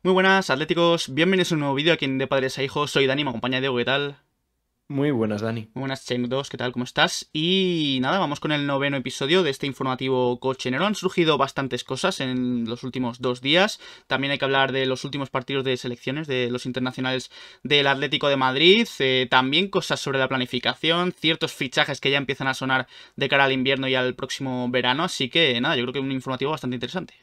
Muy buenas, atléticos. Bienvenidos a un nuevo vídeo aquí en De Padres a Hijos. Soy Dani, me acompaña Diego, ¿qué tal? Muy buenas, Dani. Muy buenas, Chain 2, ¿qué tal? ¿Cómo estás? Y nada, vamos con el noveno episodio de este informativo cochenero. Han surgido bastantes cosas en los últimos 2 días. También hay que hablar de los últimos partidos de selecciones de los internacionales del Atlético de Madrid. También cosas sobre la planificación, ciertos fichajes que ya empiezan a sonar de cara al invierno y al próximo verano. Así que nada, yo creo que un informativo bastante interesante.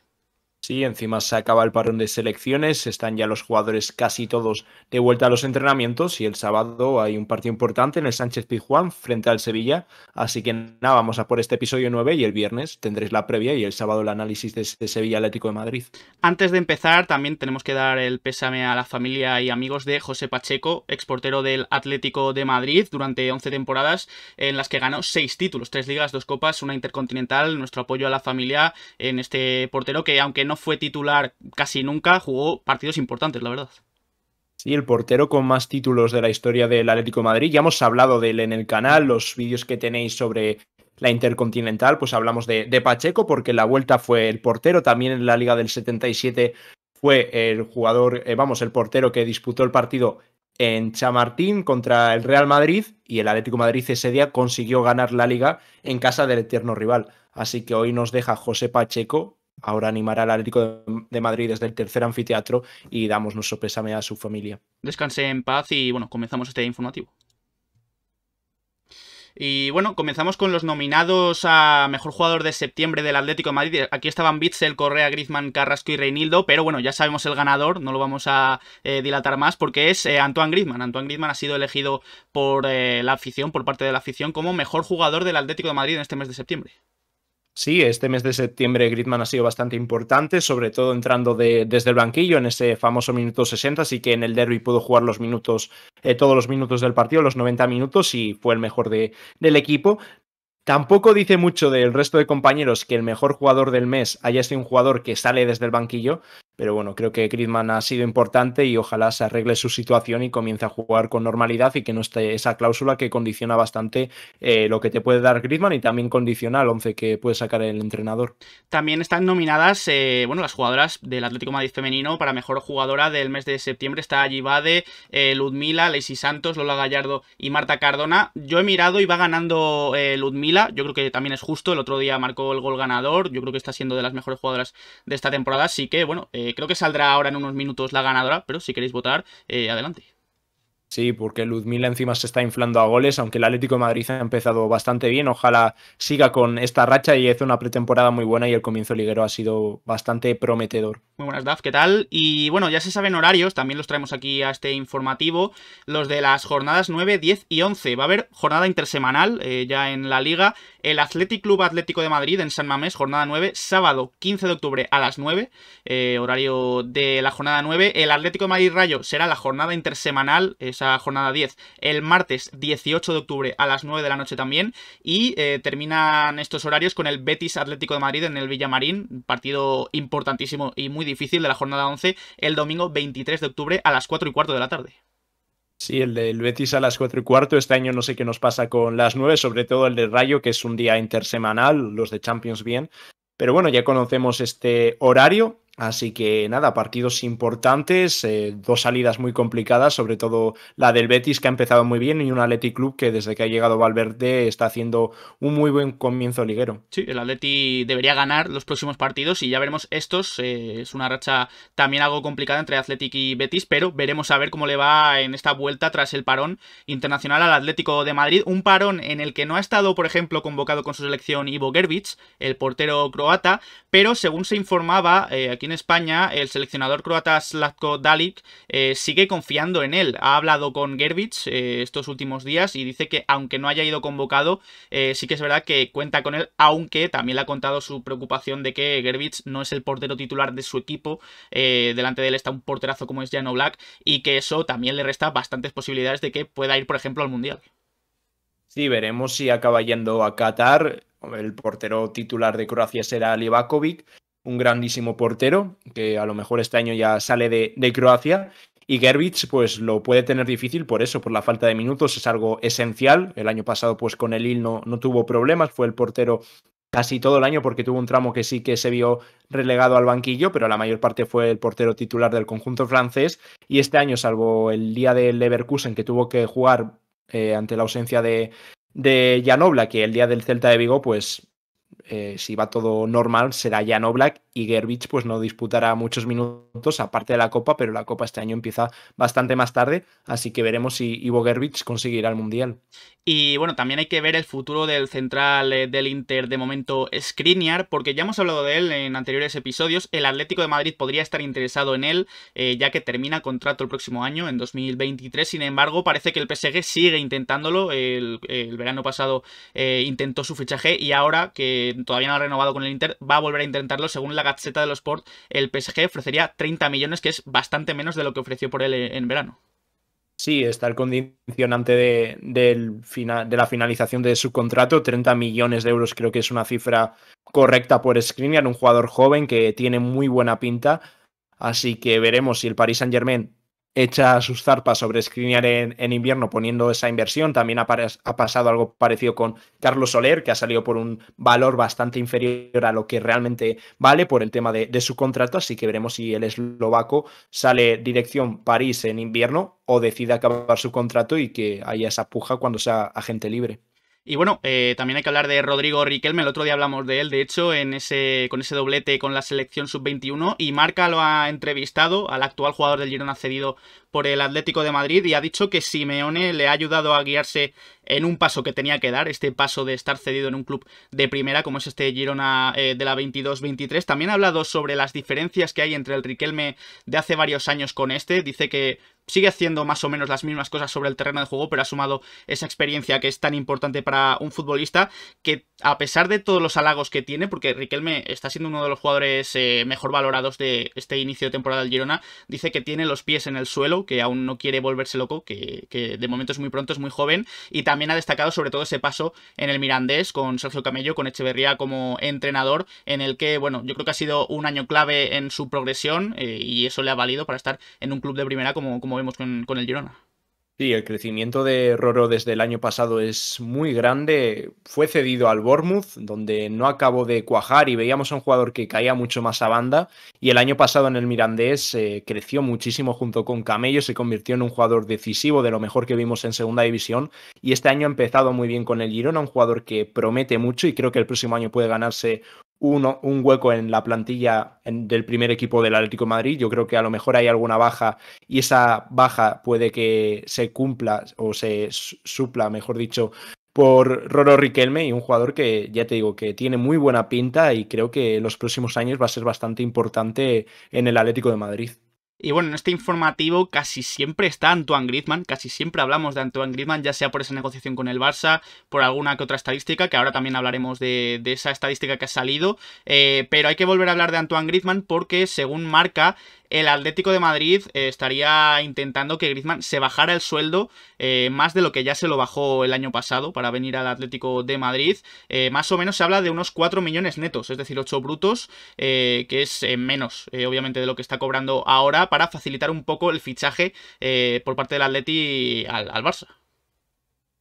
Sí, encima se acaba el parón de selecciones, están ya los jugadores casi todos de vuelta a los entrenamientos y el sábado hay un partido importante en el Sánchez Pizjuán frente al Sevilla, así que nada, vamos a por este episodio 9 y el viernes tendréis la previa y el sábado el análisis de este Sevilla Atlético de Madrid. Antes de empezar, también tenemos que dar el pésame a la familia y amigos de José Pacheco, exportero del Atlético de Madrid durante 11 temporadas en las que ganó 6 títulos, 3 ligas, 2 copas, una intercontinental. Nuestro apoyo a la familia en este portero que, aunque no fue titular casi nunca, jugó partidos importantes, la verdad. Sí, el portero con más títulos de la historia del Atlético de Madrid. Ya hemos hablado de él en el canal, los vídeos que tenéis sobre la Intercontinental, pues hablamos de Pacheco porque la vuelta fue el portero, también en la Liga del 77 fue el jugador, el portero que disputó el partido en Chamartín contra el Real Madrid y el Atlético de Madrid ese día consiguió ganar la Liga en casa del eterno rival. Así que hoy nos deja José Pacheco. Ahora animará al Atlético de Madrid desde el tercer anfiteatro y damos nuestro pésame a su familia. Descanse en paz y bueno, comenzamos este informativo. Y bueno, comenzamos con los nominados a mejor jugador de septiembre del Atlético de Madrid. Aquí estaban Bitzel, Correa, Griezmann, Carrasco y Reinildo, pero bueno, ya sabemos el ganador, no lo vamos a dilatar más porque es Antoine Griezmann. Antoine Griezmann ha sido elegido por la afición, por parte de la afición, como mejor jugador del Atlético de Madrid en este mes de septiembre. Sí, este mes de septiembre Griezmann ha sido bastante importante, sobre todo entrando desde el banquillo en ese famoso minuto 60, así que en el derby pudo jugar los minutos, todos los minutos del partido, los 90 minutos y fue el mejor del equipo. Tampoco dice mucho del resto de compañeros que el mejor jugador del mes haya sido un jugador que sale desde el banquillo, pero bueno, creo que Griezmann ha sido importante y ojalá se arregle su situación y comience a jugar con normalidad y que no esté esa cláusula que condiciona bastante lo que te puede dar Griezmann y también condiciona al 11 que puede sacar el entrenador. También están nominadas, bueno, las jugadoras del Atlético de Madrid femenino para mejor jugadora del mes de septiembre. Está Ayibade, Ludmila, Lacey Santos, Lola Gallardo y Marta Cardona. Yo he mirado y va ganando Ludmila. Yo creo que también es justo. El otro día marcó el gol ganador. Yo creo que está siendo de las mejores jugadoras de esta temporada. Así que, bueno, creo que saldrá ahora en unos minutos la ganadora. Pero si queréis votar, adelante. Sí, porque Ludmila encima se está inflando a goles, aunque el Atlético de Madrid ha empezado bastante bien. Ojalá siga con esta racha y hace una pretemporada muy buena y el comienzo liguero ha sido bastante prometedor. Muy buenas, Daf, ¿qué tal? Y bueno, ya se saben horarios, también los traemos aquí a este informativo, los de las jornadas 9, 10 y 11. Va a haber jornada intersemanal ya en la liga. El Athletic Club Atlético de Madrid en San Mamés, jornada 9, sábado 15 de octubre a las 9, horario de la jornada 9. El Atlético de Madrid Rayo será la jornada intersemanal, esa jornada 10, el martes 18 de octubre a las 9 de la noche también. Y terminan estos horarios con el Betis Atlético de Madrid en el Villamarín, partido importantísimo y muy difícil de la jornada 11, el domingo 23 de octubre a las 4:15 de la tarde. Sí, el del Betis a las 4:15. Este año no sé qué nos pasa con las 9, sobre todo el del Rayo, que es un día intersemanal, los de Champions bien. Pero bueno, ya conocemos este horario, así que nada, partidos importantes, dos salidas muy complicadas, sobre todo la del Betis que ha empezado muy bien y un Athletic Club que desde que ha llegado Valverde está haciendo un muy buen comienzo liguero. Sí, el Atleti debería ganar los próximos partidos y ya veremos estos. Es una racha también algo complicada entre Athletic y Betis, pero veremos a ver cómo le va en esta vuelta tras el parón internacional al Atlético de Madrid. Un parón en el que no ha estado, por ejemplo, convocado con su selección Ivo Gerbic, el portero croata, pero según se informaba aquí en España, el seleccionador croata Zlatko Dalic sigue confiando en él. Ha hablado con Gerbic estos últimos días y dice que aunque no haya ido convocado, sí que es verdad que cuenta con él, aunque también le ha contado su preocupación de que Gerbic no es el portero titular de su equipo. Delante de él está un porterazo como es Jan Oblak y que eso también le resta bastantes posibilidades de que pueda ir, por ejemplo, al Mundial. Sí, veremos si acaba yendo a Qatar. El portero titular de Croacia será Livakovic, un grandísimo portero que a lo mejor este año ya sale de Croacia. Y Gervic pues lo puede tener difícil por eso, por la falta de minutos, es algo esencial. El año pasado pues con el Lille no tuvo problemas, fue el portero casi todo el año, porque tuvo un tramo que sí que se vio relegado al banquillo, pero la mayor parte fue el portero titular del conjunto francés. Y este año, salvo el día del Leverkusen, que tuvo que jugar ante la ausencia de Jan Oblak, que el día del Celta de Vigo, pues si va todo normal, será Jan Oblak, y Gervich pues no disputará muchos minutos aparte de la Copa, pero la Copa este año empieza bastante más tarde, así que veremos si Ivo Gervich conseguirá el Mundial. Y bueno, también hay que ver el futuro del central del Inter de momento, Skriniar, porque ya hemos hablado de él en anteriores episodios. El Atlético de Madrid podría estar interesado en él, ya que termina contrato el próximo año, en 2023. Sin embargo, parece que el PSG sigue intentándolo. El verano pasado intentó su fichaje y ahora que todavía no ha renovado con el Inter, va a volver a intentarlo. Según la Gazzetta dello Sport, el PSG ofrecería 30 millones, que es bastante menos de lo que ofreció por él en verano. Sí, está el condicionante de la finalización de su contrato, 30 millones de euros creo que es una cifra correcta por Skriniar, un jugador joven que tiene muy buena pinta, así que veremos si el Paris Saint-Germain echa sus zarpas sobre Skriniar en invierno poniendo esa inversión. También ha pasado algo parecido con Carlos Soler, que ha salido por un valor bastante inferior a lo que realmente vale por el tema de su contrato, así que veremos si el eslovaco sale dirección París en invierno o decide acabar su contrato y que haya esa puja cuando sea agente libre. Y bueno, también hay que hablar de Rodrigo Riquelme. El otro día hablamos de él, de hecho, con ese doblete con la selección sub-21. Y Marca lo ha entrevistado al actual jugador del Girona cedido por el Atlético de Madrid y ha dicho que Simeone le ha ayudado a guiarse en un paso que tenía que dar, este paso de estar cedido en un club de primera como es este Girona de la 22-23. También ha hablado sobre las diferencias que hay entre el Riquelme de hace varios años con este. Dice que sigue haciendo más o menos las mismas cosas sobre el terreno de juego, pero ha sumado esa experiencia que es tan importante para un futbolista, que a pesar de todos los halagos que tiene, porque Riquelme está siendo uno de los jugadores mejor valorados de este inicio de temporada del Girona, dice que tiene los pies en el suelo, que aún no quiere volverse loco, que de momento es muy pronto, es muy joven, y también ha destacado sobre todo ese paso en el Mirandés con Sergio Camello, con Echeverría como entrenador, en el que, bueno, yo creo que ha sido un año clave en su progresión y eso le ha valido para estar en un club de primera como vemos con el Girona. Sí, el crecimiento de Roro desde el año pasado es muy grande. Fue cedido al Bournemouth, donde no acabó de cuajar y veíamos a un jugador que caía mucho más a banda. Y el año pasado en el Mirandés creció muchísimo junto con Camello, se convirtió en un jugador decisivo, de lo mejor que vimos en segunda división. Y este año ha empezado muy bien con el Girona, un jugador que promete mucho y creo que el próximo año puede ganarse un hueco en la plantilla del primer equipo del Atlético de Madrid. Yo creo que a lo mejor hay alguna baja y esa baja puede que se cumpla o se supla, mejor dicho, por Roro Riquelme, y un jugador que ya te digo que tiene muy buena pinta y creo que en los próximos años va a ser bastante importante en el Atlético de Madrid. Y bueno, en este informativo casi siempre está Antoine Griezmann, casi siempre hablamos de Antoine Griezmann, ya sea por esa negociación con el Barça, por alguna que otra estadística, que ahora también hablaremos de esa estadística que ha salido, pero hay que volver a hablar de Antoine Griezmann porque según Marca, el Atlético de Madrid estaría intentando que Griezmann se bajara el sueldo más de lo que ya se lo bajó el año pasado para venir al Atlético de Madrid. Más o menos se habla de unos 4 millones netos, es decir, 8 brutos, que es menos, obviamente, de lo que está cobrando ahora, para facilitar un poco el fichaje por parte del Atleti al Barça.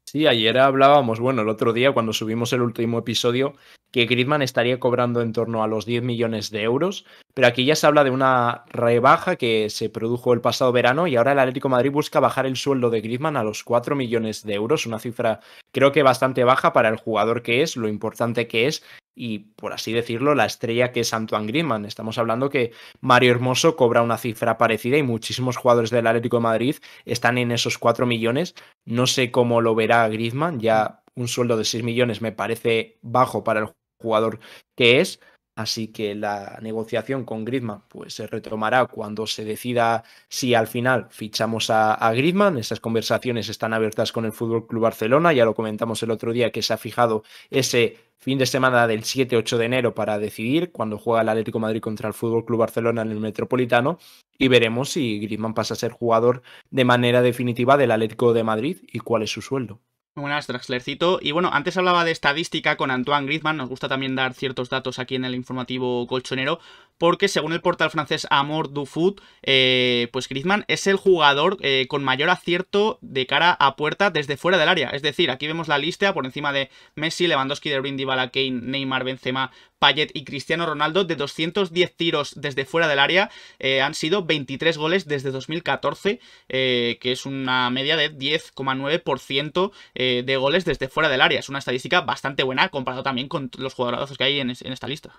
Sí, ayer hablábamos, bueno, el otro día cuando subimos el último episodio, que Griezmann estaría cobrando en torno a los 10 millones de euros, pero aquí ya se habla de una rebaja que se produjo el pasado verano y ahora el Atlético de Madrid busca bajar el sueldo de Griezmann a los 4 millones de euros, una cifra creo que bastante baja para el jugador que es, lo importante que es y, por así decirlo, la estrella que es Antoine Griezmann. Estamos hablando que Mario Hermoso cobra una cifra parecida y muchísimos jugadores del Atlético de Madrid están en esos 4 millones. No sé cómo lo verá Griezmann, ya un sueldo de 6 millones me parece bajo para el jugador que es, así que la negociación con Griezmann pues se retomará cuando se decida si al final fichamos a Griezmann. Esas conversaciones están abiertas con el Fútbol Club Barcelona, ya lo comentamos el otro día que se ha fijado ese fin de semana del 7-8 de enero para decidir cuando juega el Atlético de Madrid contra el Fútbol Club Barcelona en el Metropolitano y veremos si Griezmann pasa a ser jugador de manera definitiva del Atlético de Madrid y cuál es su sueldo. Muy buenas, Draxlercito. Y bueno, antes hablaba de estadística con Antoine Griezmann. Nos gusta también dar ciertos datos aquí en el informativo colchonero, porque según el portal francés Amor du Foot, pues Griezmann es el jugador con mayor acierto de cara a puerta desde fuera del área. Es decir, aquí vemos la lista por encima de Messi, Lewandowski, De Bruyne, Dybala, Kane, Neymar, Benzema, Payet y Cristiano Ronaldo. De 210 tiros desde fuera del área, han sido 23 goles desde 2014, que es una media de 10,9% de goles desde fuera del área. Es una estadística bastante buena comparado también con los jugadorazos que hay en esta lista.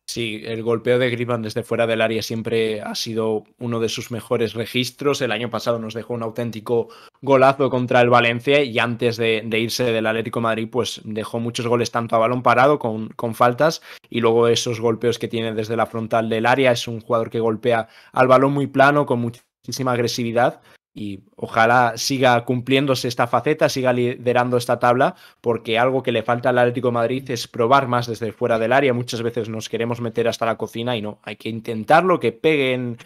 Sí, el golpeo de Griezmann desde fuera del área siempre ha sido uno de sus mejores registros. El año pasado nos dejó un auténtico golazo contra el Valencia y antes de irse del Atlético de Madrid, pues dejó muchos goles tanto a balón parado con faltas y luego esos golpeos que tiene desde la frontal del área. Es un jugador que golpea al balón muy plano, con muchísima agresividad. Y ojalá siga cumpliéndose esta faceta, siga liderando esta tabla, porque algo que le falta al Atlético de Madrid es probar más desde fuera del área. Muchas veces nos queremos meter hasta la cocina y no, hay que intentarlo, que peguen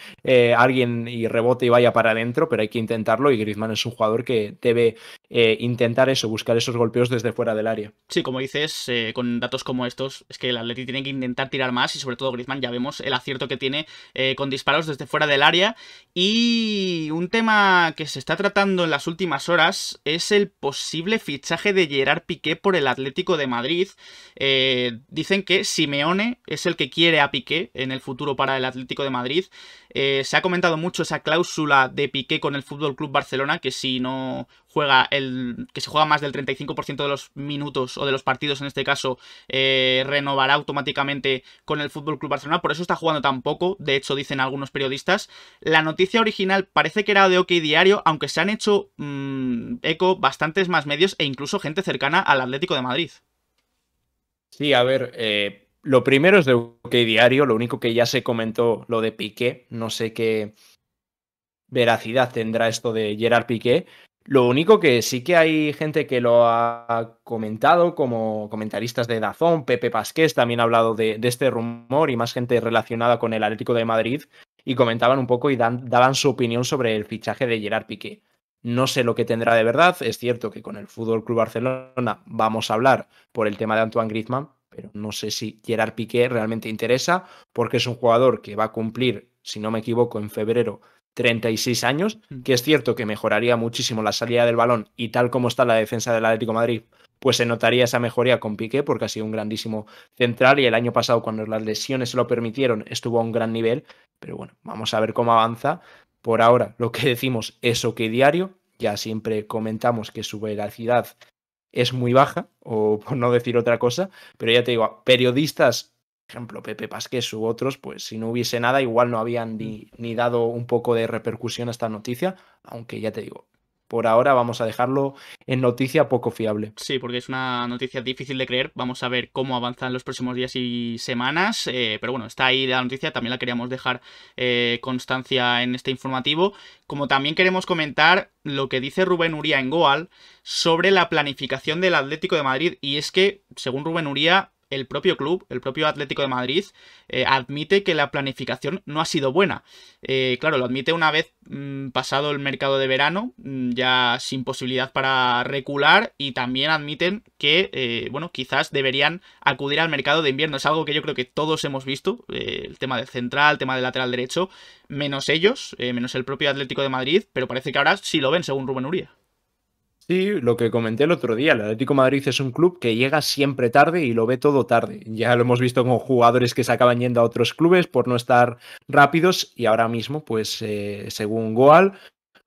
alguien y rebote y vaya para adentro, pero hay que intentarlo y Griezmann es un jugador que debe intentar eso, buscar esos golpeos desde fuera del área. Sí, como dices, con datos como estos, es que el Atleti tiene que intentar tirar más y sobre todo Griezmann ya vemos el acierto que tiene con disparos desde fuera del área. Y un tema que se está tratando en las últimas horas es el posible fichaje de Gerard Piqué por el Atlético de Madrid. Dicen que Simeone es el que quiere a Piqué en el futuro para el Atlético de Madrid. Se ha comentado mucho esa cláusula de Piqué con el Fútbol Club Barcelona, que si no juega que se juega más del 35% de los minutos o de los partidos en este caso, renovará automáticamente con el Fútbol Club Barcelona. Por eso está jugando tan poco, de hecho dicen algunos periodistas. La noticia original parece que era de OK Diario, aunque se han hecho eco bastantes más medios e incluso gente cercana al Atlético de Madrid. Sí, a ver, lo primero es de OK Diario, lo único que ya se comentó lo de Piqué, no sé qué veracidad tendrá esto de Gerard Piqué. Lo único que sí que hay gente que lo ha comentado, como comentaristas de DAZN, Pepe Pasqués también ha hablado de este rumor y más gente relacionada con el Atlético de Madrid y comentaban un poco y daban su opinión sobre el fichaje de Gerard Piqué. No sé lo que tendrá de verdad, es cierto que con el Fútbol Club Barcelona vamos a hablar por el tema de Antoine Griezmann, pero no sé si Gerard Piqué realmente interesa porque es un jugador que va a cumplir, si no me equivoco, en febrero 36 años, que es cierto que mejoraría muchísimo la salida del balón y tal como está la defensa del Atlético de Madrid, pues se notaría esa mejoría con Piqué porque ha sido un grandísimo central y el año pasado cuando las lesiones se lo permitieron estuvo a un gran nivel, pero bueno, vamos a ver cómo avanza. Por ahora lo que decimos es OK Diario, ya siempre comentamos que su veracidad es muy baja, o por no decir otra cosa, pero ya te digo, periodistas, por ejemplo, Pepe Pasqués u otros, pues si no hubiese nada, igual no habían ni dado un poco de repercusión a esta noticia, aunque ya te digo, por ahora vamos a dejarlo en noticia poco fiable. Sí, porque es una noticia difícil de creer. Vamos a ver cómo avanzan los próximos días y semanas. Pero bueno, está ahí la noticia. También la queríamos dejar constancia en este informativo. Como también queremos comentar lo que dice Rubén Uría en Goal sobre la planificación del Atlético de Madrid. Y es que, según Rubén Uría, el propio club, el propio Atlético de Madrid, admite que la planificación no ha sido buena. Claro, lo admite una vez pasado el mercado de verano, ya sin posibilidad para recular, y también admiten que, bueno, quizás deberían acudir al mercado de invierno. Es algo que yo creo que todos hemos visto, el tema del central, el tema del lateral derecho, menos ellos, menos el propio Atlético de Madrid, pero parece que ahora sí lo ven, según Rubén Uría. Sí, lo que comenté el otro día, el Atlético de Madrid es un club que llega siempre tarde y lo ve todo tarde. Ya lo hemos visto con jugadores que se acaban yendo a otros clubes por no estar rápidos y ahora mismo, pues según Goal,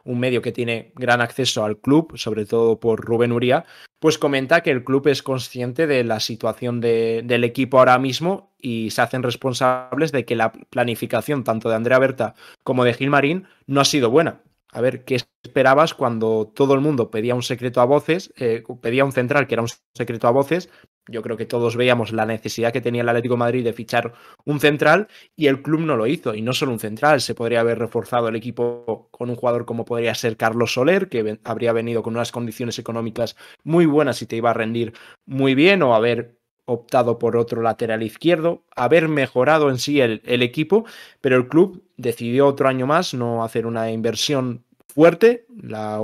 un medio que tiene gran acceso al club, sobre todo por Rubén Uría, pues comenta que el club es consciente de la situación del equipo ahora mismo y se hacen responsables de que la planificación tanto de Andrea Berta como de Gilmarín no ha sido buena. A ver, ¿qué esperabas cuando todo el mundo pedía un secreto a voces, pedía un central que era un secreto a voces? Yo creo que todos veíamos la necesidad que tenía el Atlético de Madrid de fichar un central y el club no lo hizo. Y no solo un central, se podría haber reforzado el equipo con un jugador como podría ser Carlos Soler, que habría venido con unas condiciones económicas muy buenas y te iba a rendir muy bien, o haber optado por otro lateral izquierdo, haber mejorado en sí el equipo, pero el club decidió otro año más no hacer una inversión fuerte, la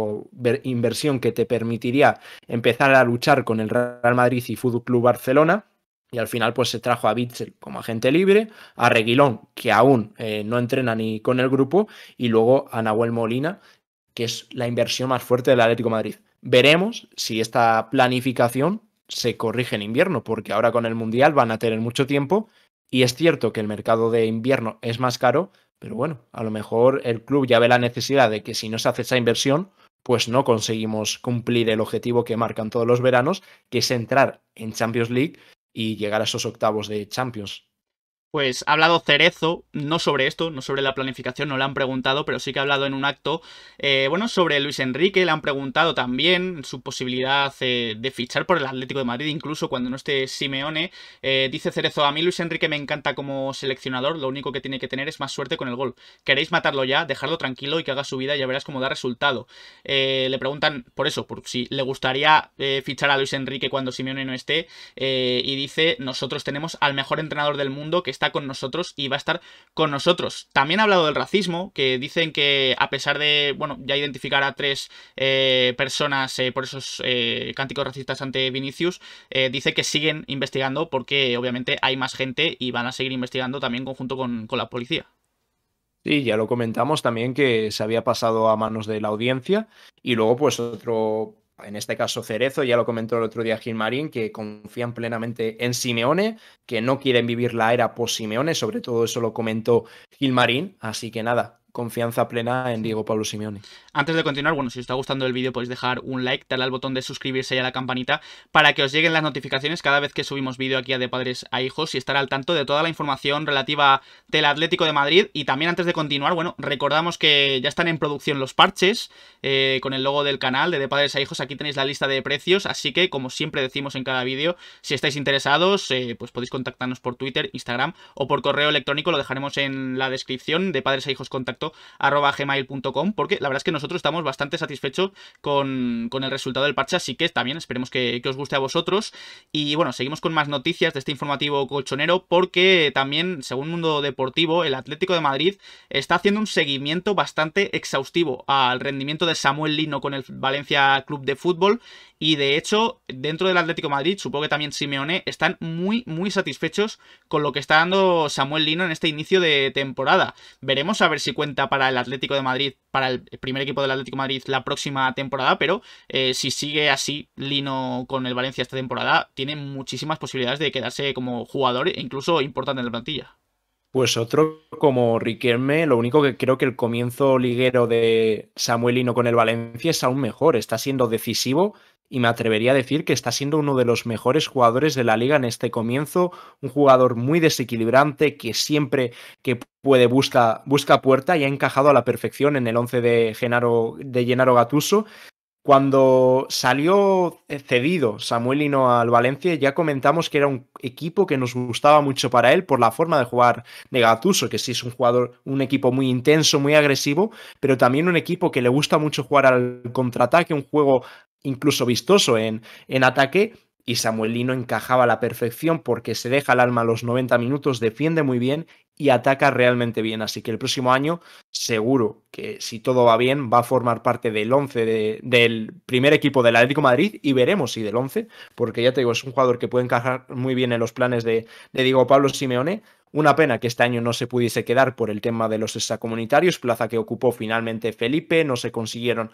inversión que te permitiría empezar a luchar con el Real Madrid y Fútbol Club Barcelona. Y al final pues se trajo a Witsel como agente libre, a Reguilón, que aún no entrena ni con el grupo, y luego a Nahuel Molina, que es la inversión más fuerte del Atlético de Madrid. Veremos si esta planificación se corrige en invierno, porque ahora con el Mundial van a tener mucho tiempo y es cierto que el mercado de invierno es más caro, pero bueno, a lo mejor el club ya ve la necesidad de que si no se hace esa inversión, pues no conseguimos cumplir el objetivo que marcan todos los veranos, que es entrar en Champions League y llegar a esos octavos de Champions. Pues ha hablado Cerezo, no sobre esto, no sobre la planificación, no le han preguntado, pero sí que ha hablado en un acto, bueno, sobre Luis Enrique, le han preguntado también su posibilidad de fichar por el Atlético de Madrid, incluso cuando no esté Simeone. Dice Cerezo, a mí Luis Enrique me encanta como seleccionador, lo único que tiene que tener es más suerte con el gol. Queréis matarlo ya, dejarlo tranquilo y que haga su vida y ya verás cómo da resultado. Le preguntan por eso, por si le gustaría fichar a Luis Enrique cuando Simeone no esté, y dice, nosotros tenemos al mejor entrenador del mundo que está con nosotros y va a estar con nosotros. También ha hablado del racismo, que dicen que a pesar de, bueno, ya identificar a 3 personas por esos cánticos racistas ante Vinicius, dice que siguen investigando porque obviamente hay más gente y van a seguir investigando también conjunto con la policía. Sí, ya lo comentamos también que se había pasado a manos de la audiencia y luego pues otro, en este caso Cerezo, ya lo comentó el otro día Gilmarín, que confían plenamente en Simeone, que no quieren vivir la era post-Simeone, sobre todo eso lo comentó Gilmarín, así que nada, confianza plena en Diego Pablo Simeone. Antes de continuar, bueno, si os está gustando el vídeo podéis dejar un like, darle al botón de suscribirse y a la campanita para que os lleguen las notificaciones cada vez que subimos vídeo aquí a De Padres a Hijos y estar al tanto de toda la información relativa del Atlético de Madrid. Y también antes de continuar, bueno, recordamos que ya están en producción los parches con el logo del canal de Padres a Hijos. Aquí tenéis la lista de precios, así que como siempre decimos en cada vídeo, si estáis interesados, pues podéis contactarnos por Twitter, Instagram o por correo electrónico, lo dejaremos en la descripción, de padres a hijos contacto @gmail.com, porque la verdad es que nosotros estamos bastante satisfechos con el resultado del parche, así que también esperemos que os guste a vosotros. Y bueno, seguimos con más noticias de este informativo colchonero, porque también, según Mundo Deportivo, el Atlético de Madrid está haciendo un seguimiento bastante exhaustivo al rendimiento de Samuel Lino con el Valencia Club de Fútbol. Y de hecho, dentro del Atlético de Madrid, supongo que también Simeone, están muy satisfechos con lo que está dando Samuel Lino en este inicio de temporada. Veremos a ver si cuenta para el Atlético de Madrid, para el primer equipo del Atlético de Madrid la próxima temporada, pero si sigue así Lino con el Valencia esta temporada, tiene muchísimas posibilidades de quedarse como jugador e incluso importante en la plantilla. Pues otro como Riquelme, lo único que creo que el comienzo liguero de Samuel Lino con el Valencia es aún mejor, está siendo decisivo y me atrevería a decir que está siendo uno de los mejores jugadores de la liga en este comienzo, un jugador muy desequilibrante que siempre que puede busca puerta y ha encajado a la perfección en el 11 de Gennaro Gattuso. Cuando salió cedido Samuel Lino al Valencia, ya comentamos que era un equipo que nos gustaba mucho para él por la forma de jugar de Gattuso, que sí es un jugador, un equipo muy intenso, muy agresivo, pero también un equipo que le gusta mucho jugar al contraataque, un juego incluso vistoso en ataque. Y Samuel Lino encajaba a la perfección porque se deja el alma a los 90 minutos, defiende muy bien y ataca realmente bien. Así que el próximo año, seguro que si todo va bien, va a formar parte del 11 del primer equipo del Atlético de Madrid y veremos si del 11, porque ya te digo, es un jugador que puede encajar muy bien en los planes de Diego Pablo Simeone. Una pena que este año no se pudiese quedar por el tema de los extracomunitarios, plaza que ocupó finalmente Felipe, no se consiguieron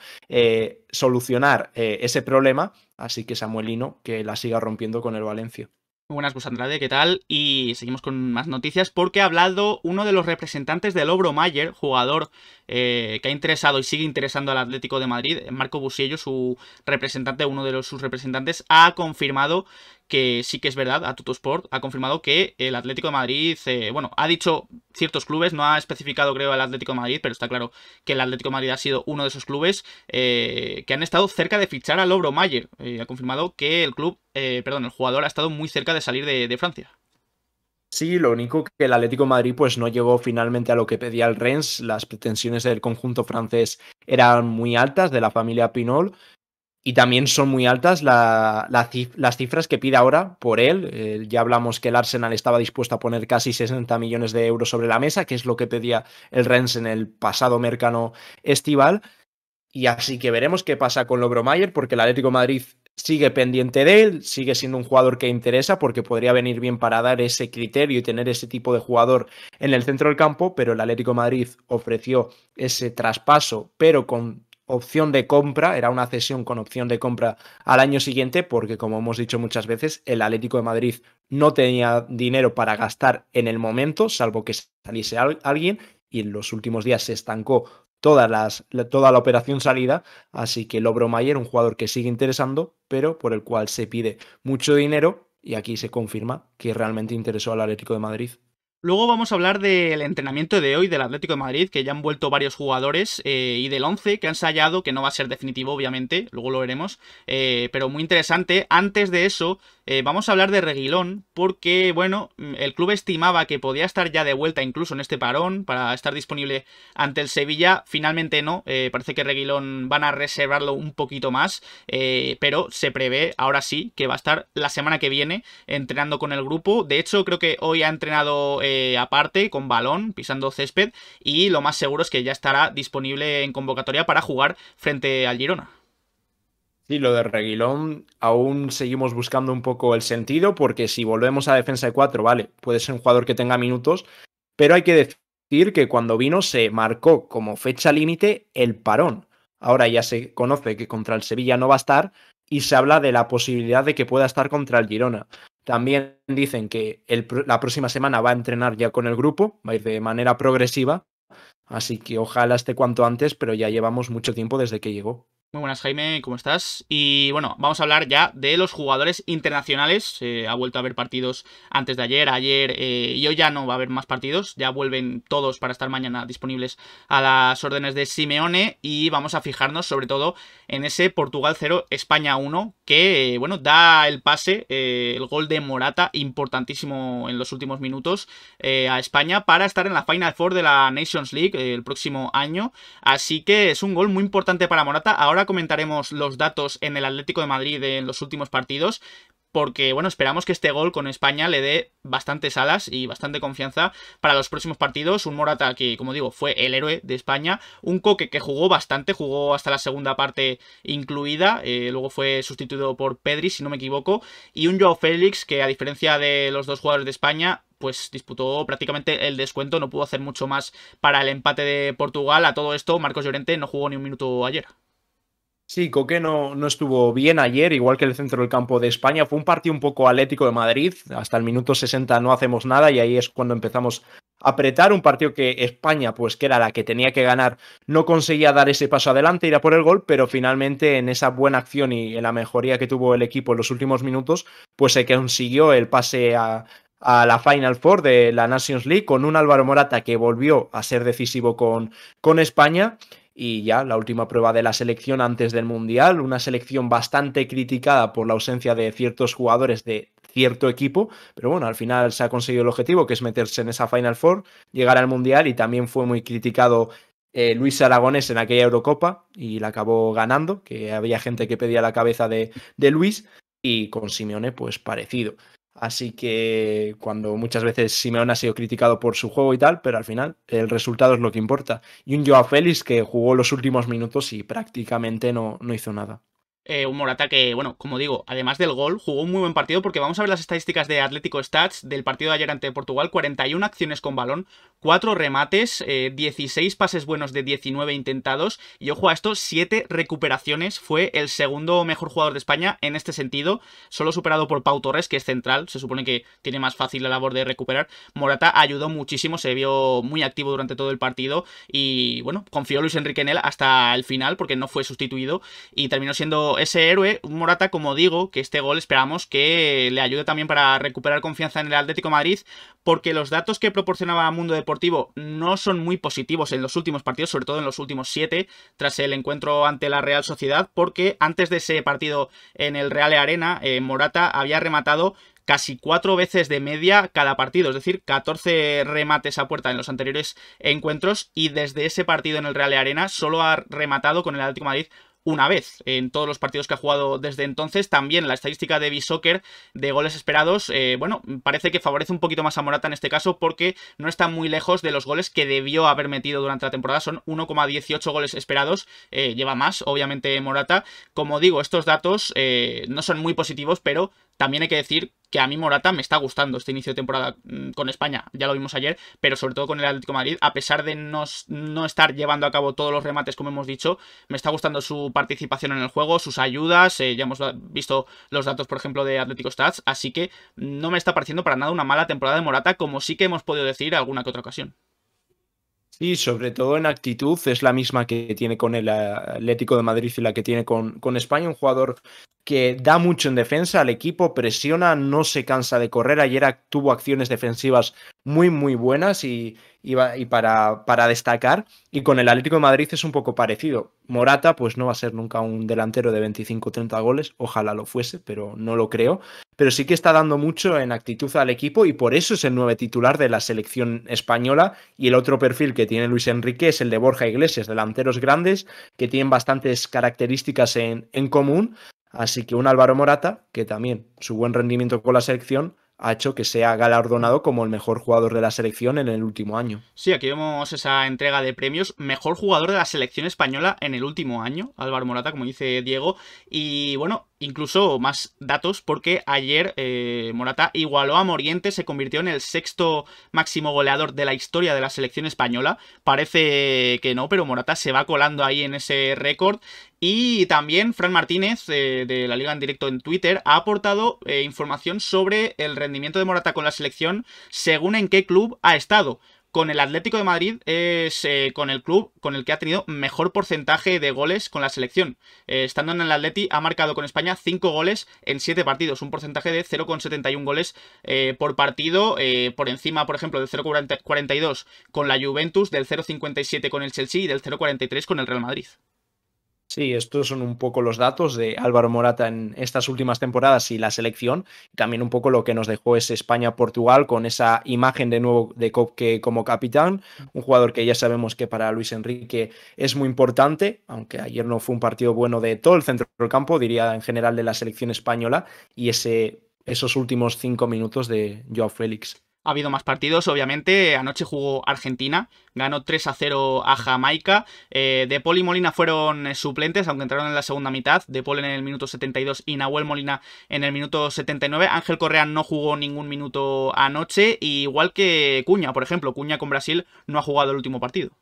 solucionar ese problema, así que Samuel Lino que la siga rompiendo con el Valencia. Muy buenas, pues Andrade, ¿qué tal? Y seguimos con más noticias porque ha hablado uno de los representantes del Obro Mayer, jugador que ha interesado y sigue interesando al Atlético de Madrid. Marco Busiello, su representante, uno de sus representantes, ha confirmado que sí que es verdad, a Tuttosport, ha confirmado que el Atlético de Madrid, bueno, ha dicho ciertos clubes, no ha especificado creo el Atlético de Madrid, pero está claro que el Atlético de Madrid ha sido uno de esos clubes que han estado cerca de fichar al Obro Mayer. Ha confirmado que el club, perdón, el jugador ha estado muy cerca de salir de Francia. Sí, lo único que el Atlético de Madrid pues no llegó finalmente a lo que pedía el Rennes. Las pretensiones del conjunto francés eran muy altas, de la familia Pinol, y también son muy altas las cifras que pide ahora por él. Ya hablamos que el Arsenal estaba dispuesto a poner casi 60 millones de euros sobre la mesa, que es lo que pedía el Rennes en el pasado mercado estival. Y así que veremos qué pasa con Lobro Mayer, porque el Atlético de Madrid sigue pendiente de él, sigue siendo un jugador que interesa porque podría venir bien para dar ese criterio y tener ese tipo de jugador en el centro del campo, pero el Atlético de Madrid ofreció ese traspaso, pero con opción de compra, era una cesión con opción de compra al año siguiente, porque como hemos dicho muchas veces, el Atlético de Madrid no tenía dinero para gastar en el momento, salvo que saliese alguien, y en los últimos días se estancó toda la operación salida, así que Lobro Mayer, un jugador que sigue interesando, pero por el cual se pide mucho dinero, y aquí se confirma que realmente interesó al Atlético de Madrid. Luego vamos a hablar del entrenamiento de hoy del Atlético de Madrid, que ya han vuelto varios jugadores, y del 11 que han ensayado, que no va a ser definitivo, obviamente, luego lo veremos, pero muy interesante. Antes de eso, vamos a hablar de Reguilón, porque, bueno, el club estimaba que podía estar ya de vuelta incluso en este parón, para estar disponible ante el Sevilla. Finalmente no, parece que Reguilón van a reservarlo un poquito más, pero se prevé, ahora sí, que va a estar la semana que viene entrenando con el grupo. De hecho, creo que hoy ha entrenado aparte, con balón, pisando césped, y lo más seguro es que ya estará disponible en convocatoria para jugar frente al Girona. Sí, lo de Reguilón aún seguimos buscando un poco el sentido, porque si volvemos a defensa de 4, vale, puede ser un jugador que tenga minutos, pero hay que decir que cuando vino se marcó como fecha límite el parón. Ahora ya se conoce que contra el Sevilla no va a estar y se habla de la posibilidad de que pueda estar contra el Girona. También dicen que la próxima semana va a entrenar ya con el grupo, va a ir de manera progresiva, así que ojalá esté cuanto antes, pero ya llevamos mucho tiempo desde que llegó. Muy buenas, Jaime, ¿cómo estás? Y bueno, vamos a hablar ya de los jugadores internacionales. Ha vuelto a haber partidos antes de ayer, y hoy ya no va a haber más partidos. Ya vuelven todos para estar mañana disponibles a las órdenes de Simeone. Y vamos a fijarnos sobre todo en ese Portugal 0, España 1, que, bueno, da el pase, el gol de Morata, importantísimo en los últimos minutos, a España para estar en la Final Four de la Nations League el próximo año. Así que es un gol muy importante para Morata. Ahora comentaremos los datos en el Atlético de Madrid en los últimos partidos, porque, bueno, esperamos que este gol con España le dé bastantes alas y bastante confianza para los próximos partidos. Un Morata que, como digo, fue el héroe de España. Un Coque que jugó bastante, jugó hasta la segunda parte incluida. Luego fue sustituido por Pedri, si no me equivoco. Y un Joao Félix que, a diferencia de los dos jugadores de España, pues disputó prácticamente el descuento. No pudo hacer mucho más para el empate de Portugal. A todo esto, Marcos Llorente no jugó ni un minuto ayer. Sí, Coque no estuvo bien ayer, igual que el centro del campo de España. Fue un partido un poco Atlético de Madrid. Hasta el minuto 60 no hacemos nada y ahí es cuando empezamos a apretar. Un partido que España, pues que era la que tenía que ganar, no conseguía dar ese paso adelante, ir a por el gol, pero finalmente en esa buena acción y en la mejoría que tuvo el equipo en los últimos minutos, pues se consiguió el pase a la Final Four de la Nations League con un Álvaro Morata que volvió a ser decisivo con España. Y ya la última prueba de la selección antes del Mundial, una selección bastante criticada por la ausencia de ciertos jugadores de cierto equipo, pero bueno, al final se ha conseguido el objetivo, que es meterse en esa Final Four, llegar al Mundial, y también fue muy criticado Luis Aragonés en aquella Eurocopa y la acabó ganando, que había gente que pedía la cabeza de Luis, y con Simeone pues parecido. Así que cuando muchas veces Simeone ha sido criticado por su juego y tal, pero al final el resultado es lo que importa. Y un Joao Félix que jugó los últimos minutos y prácticamente no hizo nada. Un Morata que, bueno, como digo, además del gol, jugó un muy buen partido, porque vamos a ver las estadísticas de Atlético Stats del partido de ayer ante Portugal. 41 acciones con balón, 4 remates, 16 pases buenos de 19 intentados, y ojo a esto, 7 recuperaciones. Fue el segundo mejor jugador de España en este sentido, solo superado por Pau Torres, que es central, se supone que tiene más fácil la labor de recuperar. Morata ayudó muchísimo, se vio muy activo durante todo el partido, y bueno, confió Luis Enrique en él hasta el final, porque no fue sustituido, y terminó siendo ese héroe. Un Morata, como digo, que este gol esperamos que le ayude también para recuperar confianza en el Atlético de Madrid, porque los datos que proporcionaba Mundo Deportivo no son muy positivos en los últimos partidos, sobre todo en los últimos 7, tras el encuentro ante la Real Sociedad, porque antes de ese partido en el Real Arena, Morata había rematado casi 4 veces de media cada partido, es decir, 14 remates a puerta en los anteriores encuentros, y desde ese partido en el Real Arena solo ha rematado con el Atlético de Madrid una vez en todos los partidos que ha jugado desde entonces. También la estadística de B-Soccer de goles esperados, bueno, parece que favorece un poquito más a Morata en este caso porque no está muy lejos de los goles que debió haber metido durante la temporada. Son 1,18 goles esperados, lleva más, obviamente, Morata. Como digo, estos datos no son muy positivos, pero también hay que decir que a mí Morata me está gustando este inicio de temporada con España, ya lo vimos ayer, pero sobre todo con el Atlético de Madrid, a pesar de no estar llevando a cabo todos los remates como hemos dicho, me está gustando su participación en el juego, sus ayudas, ya hemos visto los datos, por ejemplo, de Atlético Stats, así que no me está pareciendo para nada una mala temporada de Morata, como sí que hemos podido decir alguna que otra ocasión. Sí, sobre todo en actitud, es la misma que tiene con el Atlético de Madrid y la que tiene con España, un jugador que da mucho en defensa al equipo, presiona, no se cansa de correr. Ayer tuvo acciones defensivas muy buenas y para destacar. Y con el Atlético de Madrid es un poco parecido. Morata pues no va a ser nunca un delantero de 25 o 30 goles, ojalá lo fuese, pero no lo creo. Pero sí que está dando mucho en actitud al equipo y por eso es el 9 titular de la selección española. Y el otro perfil que tiene Luis Enrique es el de Borja Iglesias, delanteros grandes que tienen bastantes características en común. Así que un Álvaro Morata, que también su buen rendimiento con la selección ha hecho que sea galardonado como el mejor jugador de la selección en el último año. Sí, aquí vemos esa entrega de premios. Mejor jugador de la selección española en el último año, Álvaro Morata, como dice Diego. Y bueno, incluso más datos porque ayer Morata igualó a Morientes, se convirtió en el sexto máximo goleador de la historia de la selección española. Parece que no, pero Morata se va colando ahí en ese récord. Y también Fran Martínez, de la Liga en Directo en Twitter, ha aportado información sobre el rendimiento de Morata con la selección según en qué club ha estado. Con el Atlético de Madrid es con el club con el que ha tenido mejor porcentaje de goles con la selección. Estando en el Atleti ha marcado con España 5 goles en 7 partidos, un porcentaje de 0,71 goles por partido, por encima, por ejemplo, del 0,42 con la Juventus, del 0,57 con el Chelsea y del 0,43 con el Real Madrid. Sí, estos son un poco los datos de Álvaro Morata en estas últimas temporadas y la selección. También un poco lo que nos dejó es España-Portugal con esa imagen de nuevo de Koke como capitán. Un jugador que ya sabemos que para Luis Enrique es muy importante, aunque ayer no fue un partido bueno de todo el centro del campo, diría en general de la selección española. Y esos últimos 5 minutos de Joao Félix. Ha habido más partidos, obviamente. Anoche jugó Argentina, ganó 3-0 a Jamaica. De Paul y Molina fueron suplentes, aunque entraron en la segunda mitad. De Paul en el minuto 72 y Nahuel Molina en el minuto 79. Ángel Correa no jugó ningún minuto anoche, igual que Cuña, por ejemplo. Cuña con Brasil no ha jugado el último partido.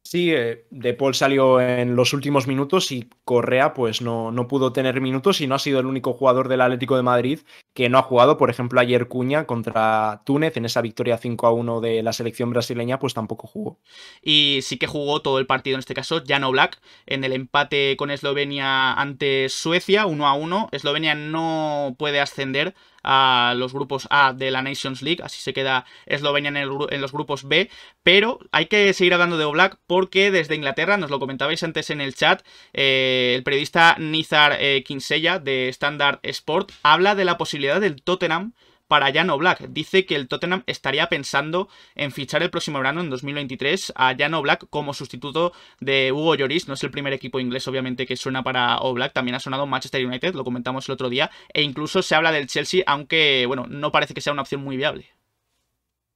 Sí, De Paul salió en los últimos minutos y Correa pues no pudo tener minutos y no ha sido el único jugador del Atlético de Madrid que no ha jugado. Por ejemplo, ayer Cuña contra Túnez en esa victoria 5-1 de la selección brasileña pues tampoco jugó. Y sí que jugó todo el partido, en este caso, Jan Oblak, en el empate con Eslovenia ante Suecia, 1-1. Eslovenia no puede ascender a los grupos A de la Nations League, así se queda Eslovenia en los grupos B, pero hay que seguir hablando de Oblak porque desde Inglaterra, nos lo comentabais antes en el chat, el periodista Nizar Kinsella de Standard Sport habla de la posibilidad del Tottenham para Jan Oblak. Dice que el Tottenham estaría pensando en fichar el próximo verano, en 2023, a Jan Oblak como sustituto de Hugo Lloris. No es el primer equipo inglés, obviamente, que suena para Oblak. También ha sonado Manchester United, lo comentamos el otro día. E incluso se habla del Chelsea, aunque, bueno, no parece que sea una opción muy viable.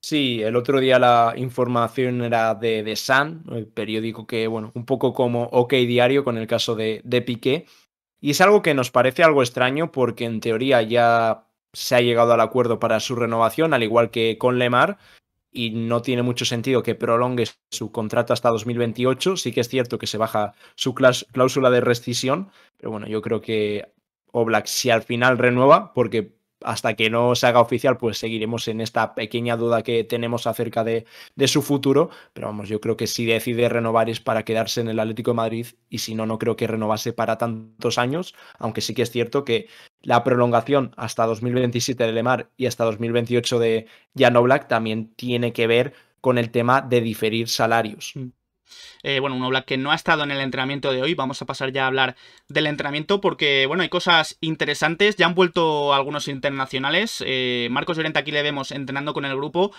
Sí, el otro día la información era de The Sun, el periódico que, bueno, un poco como OK Diario con el caso de Piqué. Y es algo que nos parece algo extraño porque en teoría ya se ha llegado al acuerdo para su renovación, al igual que con Lemar, y no tiene mucho sentido que prolongue su contrato hasta 2028. Sí que es cierto que se baja su cláusula de rescisión, pero bueno, yo creo que Oblak si al final renueva, porque hasta que no se haga oficial, pues seguiremos en esta pequeña duda que tenemos acerca de su futuro. Pero vamos, yo creo que si decide renovar es para quedarse en el Atlético de Madrid y si no, no creo que renovase para tantos años, aunque sí que es cierto que la prolongación hasta 2027 de Lemar y hasta 2028 de Jan Oblak también tiene que ver con el tema de diferir salarios. Bueno, un Oblak que no ha estado en el entrenamiento de hoy. Vamos a pasar ya a hablar del entrenamiento porque, bueno, hay cosas interesantes. Ya han vuelto algunos internacionales. Marcos Llorente aquí le vemos entrenando con el grupo.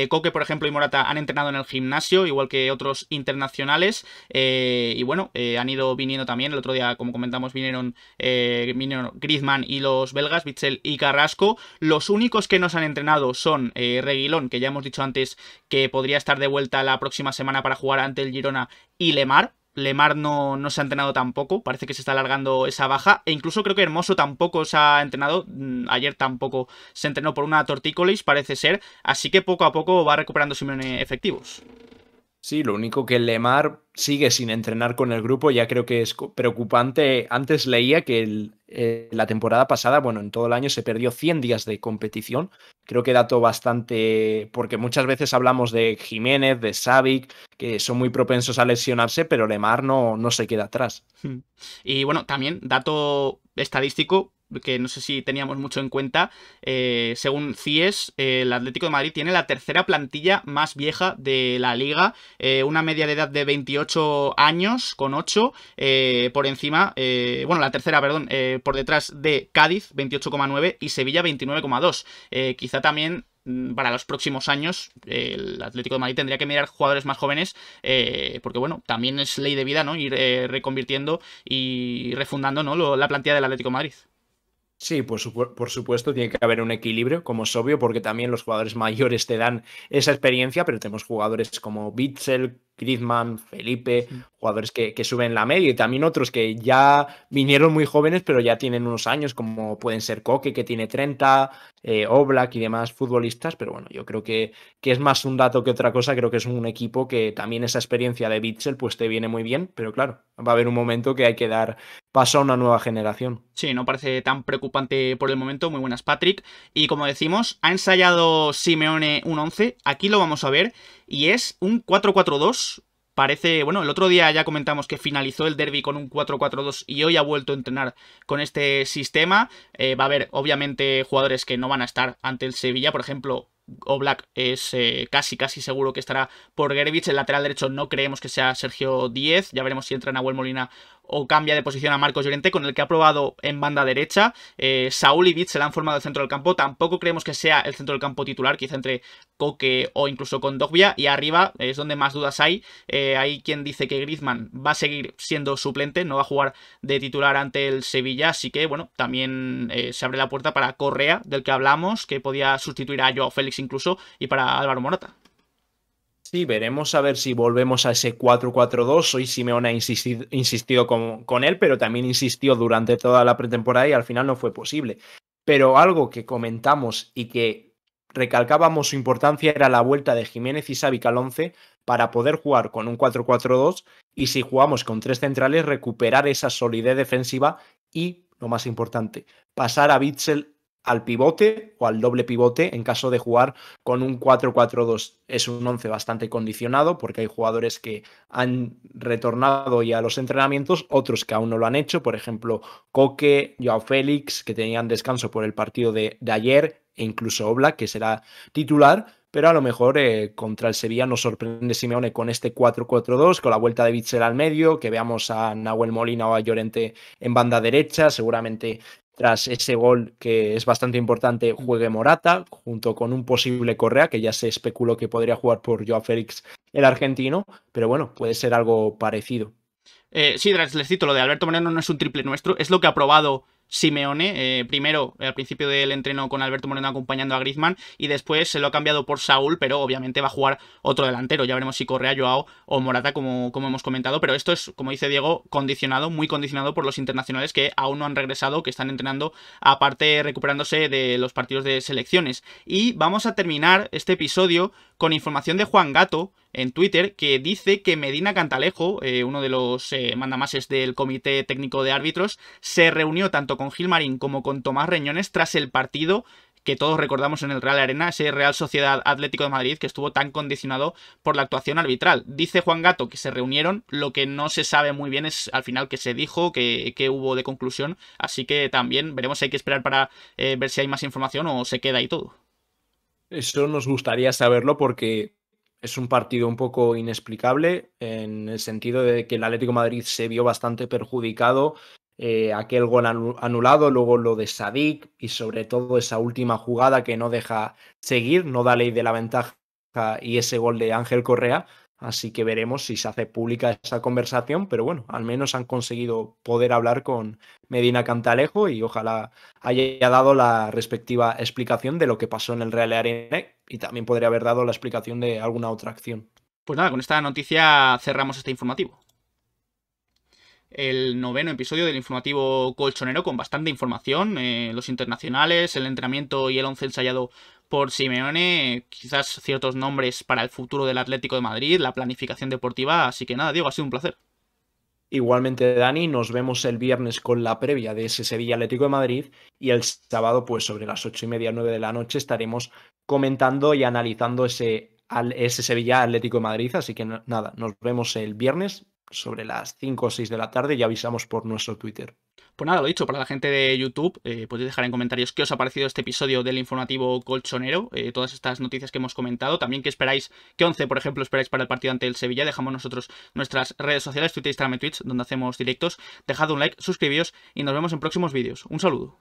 Coque, por ejemplo, y Morata han entrenado en el gimnasio, igual que otros internacionales. Y bueno, han ido viniendo también. El otro día, como comentamos, vinieron Griezmann y los belgas, Witsel y Carrasco. Los únicos que nos han entrenado son Reguilón, que ya hemos dicho antes que podría estar de vuelta la próxima semana para jugar ante el Girona, y Lemar. Lemar no se ha entrenado tampoco, parece que se está alargando esa baja, e incluso creo que Hermoso tampoco se ha entrenado, ayer tampoco se entrenó por una tortícolis, parece ser, así que poco a poco va recuperando Simeone efectivos. Sí, lo único que Lemar sigue sin entrenar con el grupo, ya creo que es preocupante. Antes leía que la temporada pasada, bueno, en todo el año se perdió 100 días de competición. Creo que dato bastante, porque muchas veces hablamos de Jiménez, de Savic, que son muy propensos a lesionarse, pero Lemar no se queda atrás. Y bueno, también dato estadístico que no sé si teníamos mucho en cuenta, según CIES, el Atlético de Madrid tiene la tercera plantilla más vieja de la liga, una media de edad de 28 años con 8, por encima, bueno, la tercera, perdón, por detrás de Cádiz, 28,9, y Sevilla, 29,2. Quizá también para los próximos años el Atlético de Madrid tendría que mirar jugadores más jóvenes, porque bueno, también es ley de vida, ¿no? Ir reconvirtiendo y refundando, ¿no? La plantilla del Atlético de Madrid. Sí, por supuesto, tiene que haber un equilibrio, como es obvio, porque también los jugadores mayores te dan esa experiencia, pero tenemos jugadores como Witsel, Griezmann, Felipe, jugadores que suben la media, y también otros que ya vinieron muy jóvenes, pero ya tienen unos años, como pueden ser Coque, que tiene 30, Oblak y demás futbolistas, pero bueno, yo creo que es más un dato que otra cosa. Creo que es un equipo que también esa experiencia de Witsel pues te viene muy bien, pero claro, va a haber un momento que hay que dar paso a una nueva generación. Sí, no parece tan preocupante por el momento. Muy buenas, Patrick. Y como decimos, ha ensayado Simeone un 11. Aquí lo vamos a ver. Y es un 4-4-2. Parece, bueno, el otro día ya comentamos que finalizó el derbi con un 4-4-2 y hoy ha vuelto a entrenar con este sistema. Va a haber, obviamente, jugadores que no van a estar ante el Sevilla. Por ejemplo, Oblak es casi seguro que estará por Gervich. El lateral derecho no creemos que sea Sergio Díez. Ya veremos si entra Nahuel Molina o cambia de posición a Marcos Llorente, con el que ha probado en banda derecha. Saúl y Vitz se la han formado el centro del campo. Tampoco creemos que sea el centro del campo titular, quizá entre Coque o incluso con Dogbia. Y arriba es donde más dudas hay. Hay quien dice que Griezmann va a seguir siendo suplente, no va a jugar de titular ante el Sevilla. Así que, bueno, también se abre la puerta para Correa, del que hablamos, que podía sustituir a Joao Félix incluso, y para Álvaro Morata. Sí, veremos a ver si volvemos a ese 4-4-2. Hoy Simeone ha insistido con él, pero también insistió durante toda la pretemporada y al final no fue posible. Pero algo que comentamos y que recalcábamos su importancia era la vuelta de Jiménez y Savic al 11 para poder jugar con un 4-4-2, y si jugamos con tres centrales recuperar esa solidez defensiva y, lo más importante, pasar a Witsel al pivote o al doble pivote en caso de jugar con un 4-4-2. Es un 11 bastante condicionado porque hay jugadores que han retornado ya a los entrenamientos, otros que aún no lo han hecho, por ejemplo Coque, Joao Félix, que tenían descanso por el partido de ayer, e incluso Oblak, que será titular, pero a lo mejor contra el Sevilla nos sorprende Simeone con este 4-4-2, con la vuelta de Witsel al medio, que veamos a Nahuel Molina o a Llorente en banda derecha, seguramente tras ese gol que es bastante importante juegue Morata, junto con un posible Correa, que ya se especuló que podría jugar por Joao Félix el argentino, pero bueno, puede ser algo parecido. Sí, les cito, lo de Alberto Moreno no es un triple nuestro, es lo que ha probado Simeone, primero al principio del entreno con Alberto Moreno acompañando a Griezmann, y después se lo ha cambiado por Saúl, pero obviamente va a jugar otro delantero. Ya veremos si Correa, Joao o Morata, como hemos comentado, pero esto es, como dice Diego, condicionado, muy condicionado por los internacionales que aún no han regresado, que están entrenando, aparte recuperándose de los partidos de selecciones. Y vamos a terminar este episodio con información de Juan Gato en Twitter, que dice que Medina Cantalejo, uno de los mandamases del Comité Técnico de Árbitros, se reunió tanto con Gilmarín como con Tomás Reñones tras el partido que todos recordamos en el Real Arena, ese Real Sociedad Atlético de Madrid que estuvo tan condicionado por la actuación arbitral. Dice Juan Gato que se reunieron, lo que no se sabe muy bien es al final qué se dijo, qué hubo de conclusión, así que también veremos si hay que esperar para ver si hay más información o se queda ahí todo. Eso nos gustaría saberlo porque es un partido un poco inexplicable en el sentido de que el Atlético de Madrid se vio bastante perjudicado. Aquel gol anulado, luego lo de Sadik y sobre todo esa última jugada que no deja seguir, no da ley de la ventaja y ese gol de Ángel Correa. Así que veremos si se hace pública esa conversación, pero bueno, al menos han conseguido poder hablar con Medina Cantalejo y ojalá haya dado la respectiva explicación de lo que pasó en el Real Arena y también podría haber dado la explicación de alguna otra acción. Pues nada, con esta noticia cerramos este informativo. El 9º episodio del informativo colchonero con bastante información, los internacionales, el entrenamiento y el 11 ensayado por Simeone, quizás ciertos nombres para el futuro del Atlético de Madrid, la planificación deportiva, así que nada, Diego, ha sido un placer. Igualmente, Dani, nos vemos el viernes con la previa de ese Sevilla Atlético de Madrid y el sábado, pues sobre las 8:30, 9 de la noche, estaremos comentando y analizando ese Sevilla Atlético de Madrid. Así que nada, nos vemos el viernes sobre las 5 o 6 de la tarde y avisamos por nuestro Twitter. Pues nada, lo dicho, para la gente de YouTube, podéis dejar en comentarios qué os ha parecido este episodio del informativo colchonero, todas estas noticias que hemos comentado, también qué esperáis, qué 11, por ejemplo, esperáis para el partido ante el Sevilla. Dejamos nosotros nuestras redes sociales, Twitter, Instagram y Twitch, donde hacemos directos. Dejad un like, suscribíos y nos vemos en próximos vídeos. Un saludo.